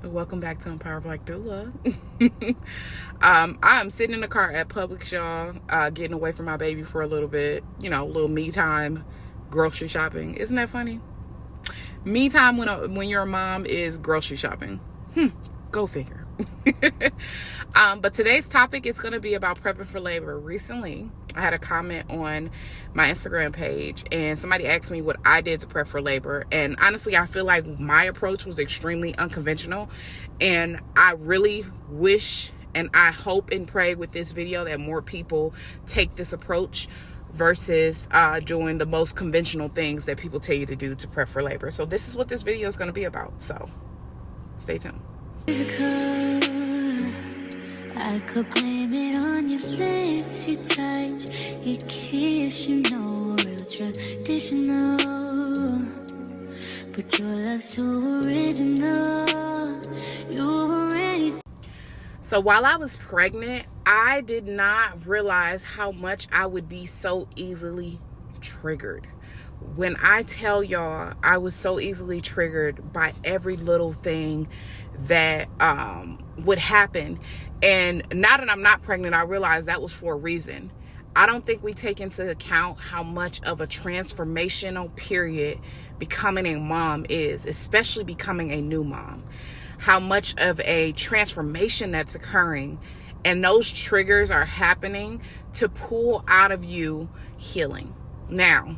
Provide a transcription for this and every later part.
Welcome back to Empower Black Doula. I'm sitting in the car at Publix, y'all, getting away from my baby for a little bit, a little me time, grocery shopping. Isn't that funny? Me time when your mom is grocery shopping. Go figure. But today's topic is going to be about prepping for labor. Recently, I had a comment on my Instagram page and somebody asked me what I did to prep for labor. And honestly, I feel like my approach was extremely unconventional. And I really wish and I hope and pray with this video that more people take this approach versus doing the most conventional things that people tell you to do to prep for labor. So this is what this video is going to be about. So stay tuned. I could blame it on your lips, your touch, your kiss, real traditional. But your love's too original. You were ready. So while I was pregnant, I did not realize how much I would be so easily triggered. When I tell y'all, I was so easily triggered by every little thing that would happen. And now that I'm not pregnant, I realize that was for a reason. I don't think we take into account how much of a transformational period becoming a mom is, especially becoming a new mom. How much of a transformation that's occurring, and those triggers are happening to pull out of you healing. Now,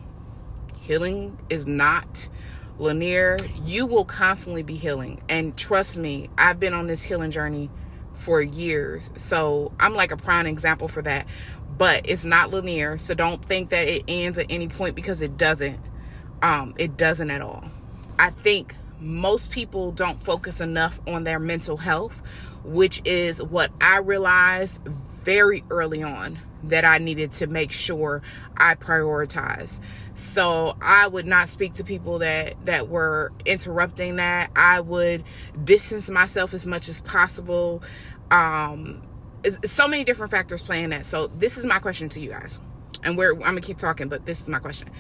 healing is not linear. You will constantly be healing. And trust me, I've been on this healing journey for years. So I'm like a prime example for that. But it's not linear. So don't think that it ends at any point, because it doesn't. It doesn't at all. I think most people don't focus enough on their mental health, which is what I realized very early on that I needed to make sure I prioritize. So I would not speak to people that were interrupting that. I would distance myself as much as possible. So many different factors playing that. So this is my question to you guys. And I'm going to keep talking, but this is my question.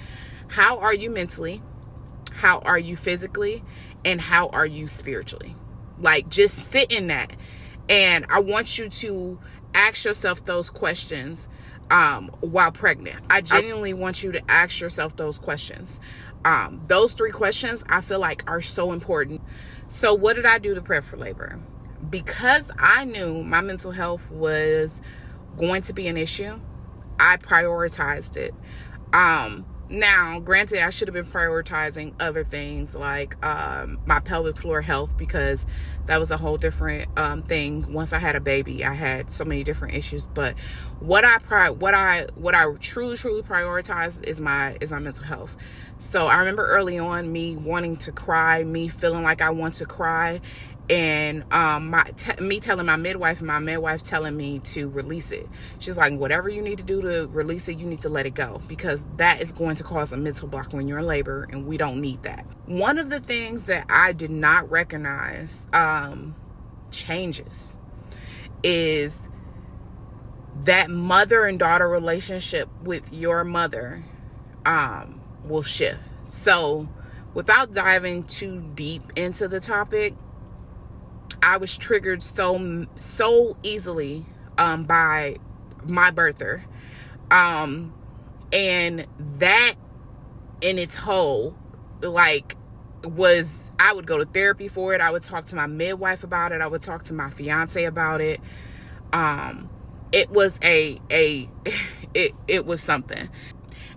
How are you mentally? How are you physically? And how are you spiritually? Like, just sit in that. And I want you to ask yourself those questions while pregnant. I genuinely want you to ask yourself those questions. Those 3 questions I feel like are so important. So what did I do to prep for labor? Because I knew my mental health was going to be an issue, I prioritized it. Now, granted, I should have been prioritizing other things like my pelvic floor health, because that was a whole different thing. Once I had a baby, I had so many different issues. But what I truly prioritize is my mental health. So I remember early on me wanting to cry, me feeling like I want to cry, and me telling my midwife, and my midwife telling me to release it. She's like, whatever you need to do to release it, you need to let it go, because that is going to cause a mental block when you're in labor, and we don't need that. One of the things that I did not recognize changes is that mother and daughter relationship with your mother will shift. So without diving too deep into the topic, I was triggered so easily by my birther. And that in its whole, I would go to therapy for it. I would talk to my midwife about it. I would talk to my fiance about it. It was it was something.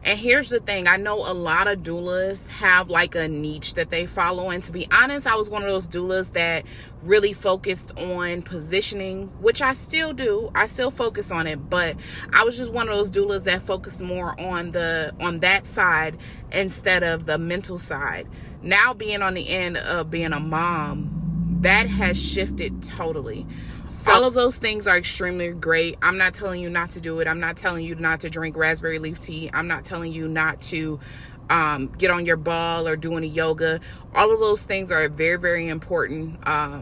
And here's the thing. I know a lot of doulas have like a niche that they follow. And to be honest, I was one of those doulas that really focused on positioning, which I still do. I still focus on it. But I was just one of those doulas that focused more on that side instead of the mental side. Now being on the end of being a mom, that has shifted totally. So all of those things are extremely great. I'm not telling you not to do it. I'm not telling you not to drink raspberry leaf tea. I'm not telling you not to get on your ball or do any yoga. All of those things are very, very important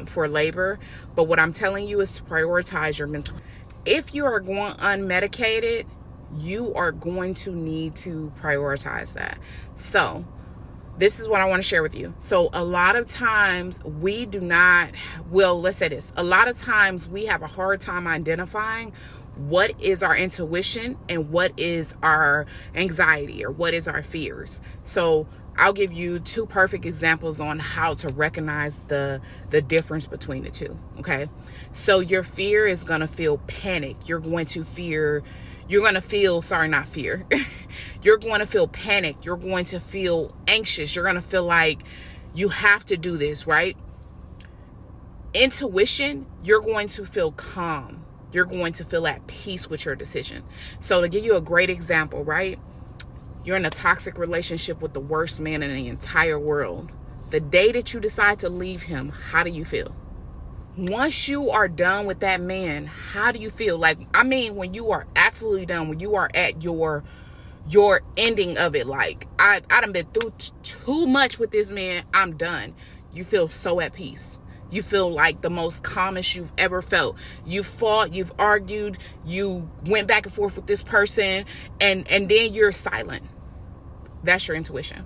for labor. But what I'm telling you is to prioritize your mental. If you are going unmedicated, you are going to need to prioritize that. So this is what I want to share with you. So a lot of times we do not, well, let's say this. A lot of times we have a hard time identifying what is our intuition and what is our anxiety or what is our fears. So I'll give you two perfect examples on how to recognize the difference between the two. Okay. So your fear is going to feel panic. You're going to feel, you're going to feel panic. You're going to feel anxious. You're going to feel like you have to do this, right? Intuition, you're going to feel calm. You're going to feel at peace with your decision. So to give you a great example, right? You're in a toxic relationship with the worst man in the entire world. The day that you decide to leave him, how do you feel? Once you are done with that man, how do you feel? Like, I mean, when you are absolutely done, when you are at your ending of it, like, I done been through too much with this man, I'm done. You feel so at peace. You feel like the most calmest you've ever felt. You fought, you've argued, you went back and forth with this person, and then you're silent. That's your intuition.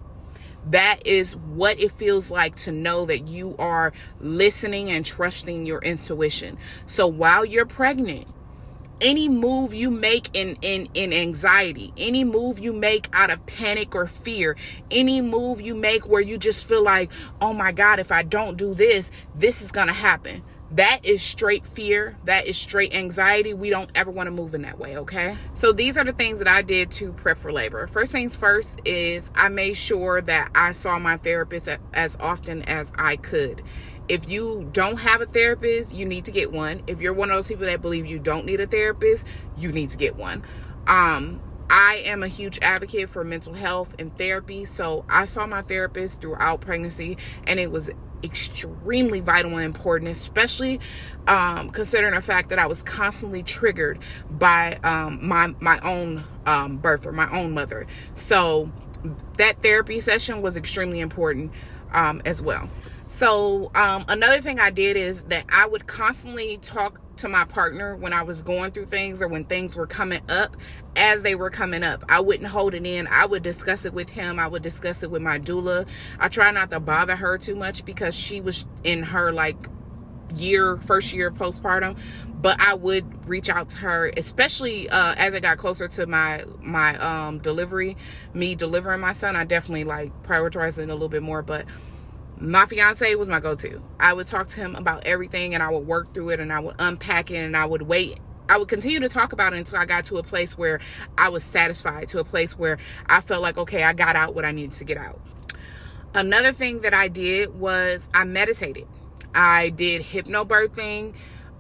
That is what it feels like to know that you are listening and trusting your intuition. So while you're pregnant, any move you make in anxiety, any move you make out of panic or fear, any move you make where you just feel like, oh my God, if I don't do this, this is going to happen. That is straight fear. That is straight anxiety. We don't ever want to move in that way, okay? So these are the things that I did to prep for labor. First things first is I made sure that I saw my therapist as often as I could. If you don't have a therapist, you need to get one. If you're one of those people that believe you don't need a therapist, you need to get one. I am a huge advocate for mental health and therapy. So I saw my therapist throughout pregnancy, and it was extremely vital and important, especially considering the fact that I was constantly triggered by my own birth, or my own mother. So that therapy session was extremely important as well. So another thing I did is that I would constantly talk to my partner when I was going through things or when things were coming up as they were coming up. I wouldn't hold it in. I would discuss it with him. I would discuss it with my doula. I try not to bother her too much because she was in her first year of postpartum, but I would reach out to her, especially as I got closer to my delivery, me delivering my son. I definitely prioritized it a little bit more, but my fiance was my go-to. I would talk to him about everything, and I would work through it, and I would unpack it, and I would wait. I would continue to talk about it until I got to a place where I was satisfied, to a place where I felt like, okay, I got out what I needed to get out. Another thing that I did was I meditated. I did hypnobirthing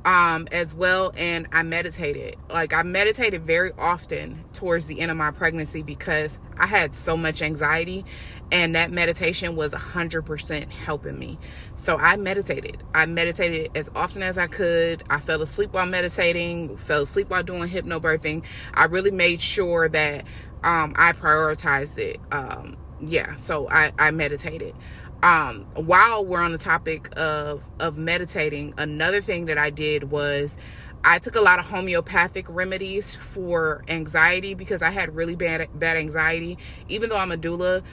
as well, and I meditated. I meditated very often towards the end of my pregnancy because I had so much anxiety, and that meditation was 100% helping me. So I meditated as often as I could. I fell asleep while meditating, fell asleep while doing hypnobirthing. I really made sure that I prioritized it. So I meditated. While we're on the topic of meditating, another thing that I did was I took a lot of homeopathic remedies for anxiety because I had really bad anxiety. Even though I'm a doula,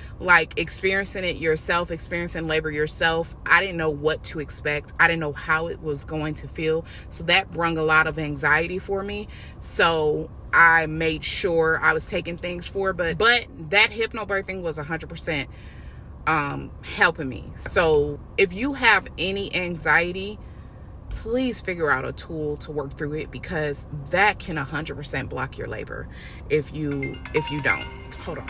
experiencing it yourself, experiencing labor yourself, I didn't know what to expect. I didn't know how it was going to feel. So that brought a lot of anxiety for me. So I made sure I was taking things for, but that hypnobirthing was 100% helping me. So if you have any anxiety, please figure out a tool to work through it, because that can 100% block your labor if you don't. Hold on.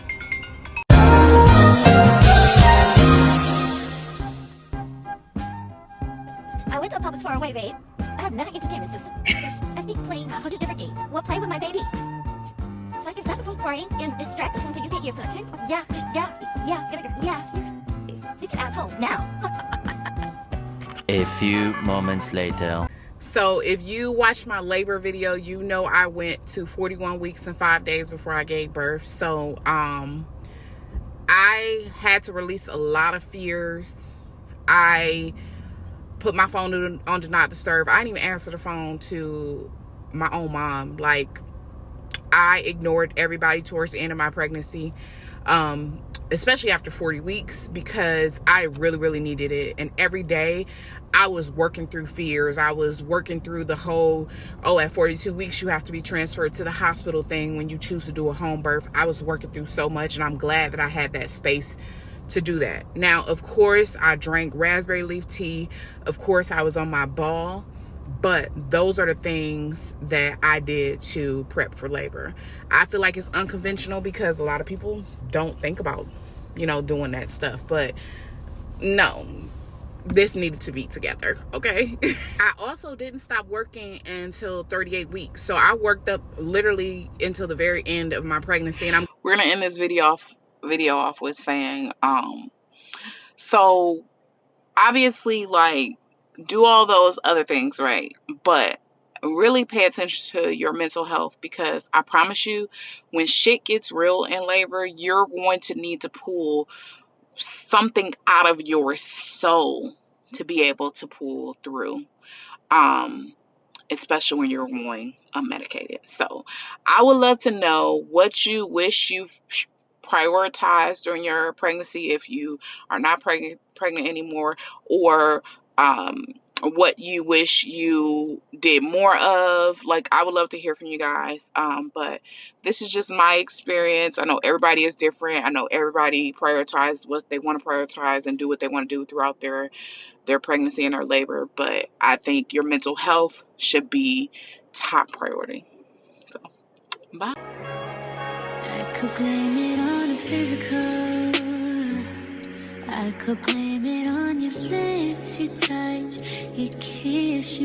I went to a public for away, babe. I have no entertainment system. I speak playing 100 different games. What play with my baby? It's like you're separate from crying and distracted until you get your attention. Yeah. Get your ass home now. A few moments later. So if you watched my labor video, you know I went to 41 weeks and 5 days before I gave birth. So I had to release a lot of fears. I put my phone on Do Not Disturb. I didn't even answer the phone to my own mom. I ignored everybody towards the end of my pregnancy. especially after 40 weeks, because I really, really needed it. And every day I was working through fears. I was working through the whole, oh, at 42 weeks, you have to be transferred to the hospital thing when you choose to do a home birth. I was working through so much, and I'm glad that I had that space to do that. Now, of course, I drank raspberry leaf tea. Of course, I was on my ball. But those are the things that I did to prep for labor. I feel like it's unconventional because a lot of people don't think about, doing that stuff. But no, this needed to be together, okay? I also didn't stop working until 38 weeks. So I worked up literally until the very end of my pregnancy. And we're going to end this video off with saying, so obviously, like, do all those other things, right? But really pay attention to your mental health, because I promise you, when shit gets real in labor, you're going to need to pull something out of your soul to be able to pull through, especially when you're going unmedicated. So I would love to know what you wish you prioritized during your pregnancy if you are not pregnant anymore, or what you wish you did more of. Like, I would love to hear from you guys. But this is just my experience. I know everybody is different. I know everybody prioritizes what they want to prioritize and do what they want to do throughout their pregnancy and their labor. But I think your mental health should be top priority. So, bye. I could blame it on the physical. I could blame it on your lips, your touch, your kiss,